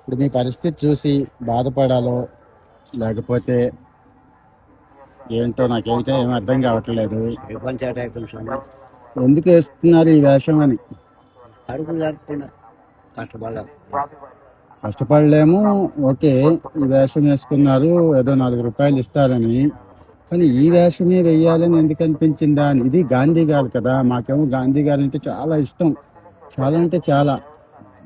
ఇప్పుడు మీ పరిస్థితి చూసి బాధపడాలో లేకపోతే ఏంటో నాకైతే ఏం అర్థం కావట్లేదు. ఏ పంచాయతీ అయిపోయింది స్వామి. ఎందుకు వేస్తున్నారు ఈ వేషం అని. కడుపు జరుపుకున్నా కష్టపడలేదు. కష్టపడలేము, ఓకే. ఈ వేషం వేసుకున్నారు ఏదో 4 రూపాయలు ఇస్తారని, కానీ ఈ వేషమే వెయ్యాలని ఎందుకు అనిపించిందా అని. ఇది గాంధీ గారు కదా, మాకేమో గాంధీ గారు అంటే చాలా ఇష్టం, చాలా అంటే చాలా.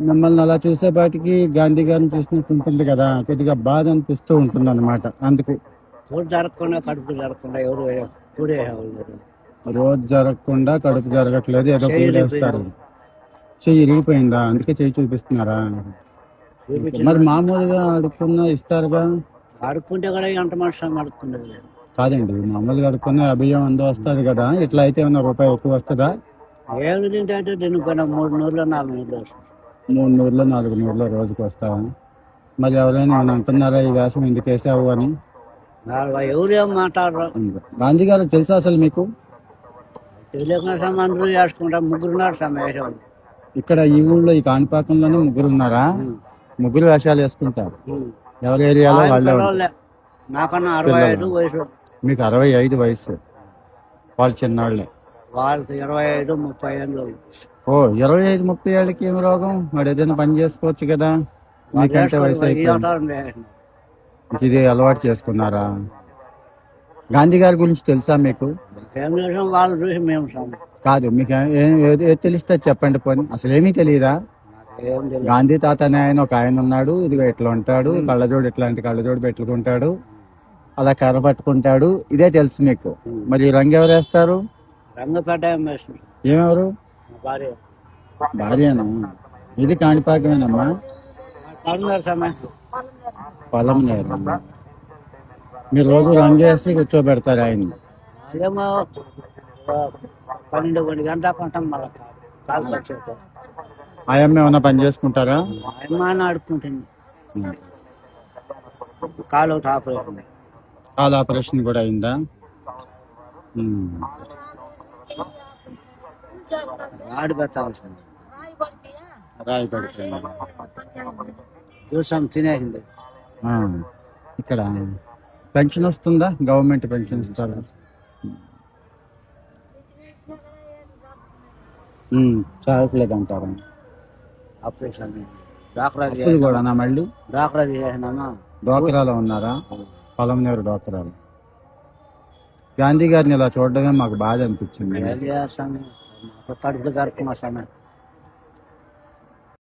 మిమ్మల్ని అలా చూసేపాటికి గాంధీ గారిని చూసినట్టు ఉంటుంది కదా, కొద్దిగా బాధ అనిపిస్తూ ఉంటుంది అనమాట. అందుకు కూడి జరగకుండా కడుపు జరగకుండా ఎవరు కూడేవాళ్ళు. రోజు జరగకుండా కడుపు జరగట్లేదు, ఏదో కూడేస్తారు. చెయ్యి ఇరిగిపోయిందా, అందుకే చెయ్యి చూపిస్తున్నారా? మరి మామూలుగా అడుక్కున్నా ఇస్తారుగా. అడుక్కుంటే కూడా ఎంత మనిషి అడుక్కుండేది కాదండి, మామూలుగా అడుక్కున్న అభియం అందో వస్తుంది కదా, ఇట్లా అయితే ఏమన్నా రూపాయి ఎక్కువ వస్తుందా? ఏమి తింటే తినకపోయినా 3 నూరులో 4 నూరులు వస్తుంది. 3 నూరులో 4 నూరులో రోజుకి వస్తావా? మరి ఎవరైనా ఏమైనా అంటున్నారా ఈ వేషం ఎందుకు వేసావు అని? ఎవరు ఏం మాట్లాడరు. గాంధీ గారు తెలుసా అసలు మీకు? తెలియకుండా అందరూ వేసుకుంటాం. 3 ఉన్నారు సమయం. ఇక్కడ ఈ ఊళ్ళో ఈ కాణిపాకంలోనే 3 ఉన్నారా? 3 వేషాలు వేసుకుంటారు. ఎవరి ఏరియాలో వాళ్ళే. నాకన్నా 65 వయసు. మీకు 65 వయసు, వాళ్ళు చిన్నవాళ్ళే. వాళ్ళకి 25, 30 ఏళ్ళు. ఓ 25, 30 ఏళ్ళకి ఏం రోగం? వాడు ఏదైనా పని చేసుకోవచ్చు కదా, మీకంటే వయసు అయిపోయింది. ఇది అలవాటు చేసుకున్నారా? గాంధీ గారి గురించి తెలుసా మీకు? వాళ్ళు చూసి మేము కాదు, మీకు ఏది తెలిస్తే చెప్పండి. పోనీ అసలు ఏమీ తెలియదా? గాంధీ తాత అనే ఆయన ఒక ఆయన ఉన్నాడు, ఇదిగో ఇట్లా ఉంటాడు, కళ్ళజోడు ఇట్లాంటి కళ్ళజోడు పెట్టుకుంటాడు, అలా కర్ర పట్టుకుంటాడు, ఇదే తెలుసు మీకు. మరి ఈ రంగు ఎవరు వేస్తారు? రంగపేట ఏమెవరు? భార్య. భార్యనా? ఇది కాణిపాకమేనమ్మా? పొలం నేరు. మీరు రోజు రంగు వేసి కూర్చోబెడతారు ఆయన్ని? 12 గంటల కొంటాం. మళ్ళీ కాలు పచ్చేది. ఆయమ్మ ఏమన్నా పని చేసుకుంటారా? ఆయమ్మ ఆడుకుంటుంది. కాలు ఒకటి ఆపరేషన్. కాలు ఆపరేషన్ కూడా అయిందా? ఆడి పెట్టాల్సింది. రాయి పడుతుంది. చూసాం తినేసింది. ఇక్కడ పెన్షన్ వస్తుందా? గవర్నమెంట్ పెన్షన్ ఇస్తారు. చాలట్లేదు అంటారా? ఆపరేషన్ కూడానా? మళ్ళీ డాక్రా చేసినామా? డోకరాలో ఉన్నారా? పొలం నేరు డోకరాలు. గాంధీ గారిని ఇలా చూడడమే మాకు బాధ అనిపించింది. కడుపు జరుపుకున్న సమయం.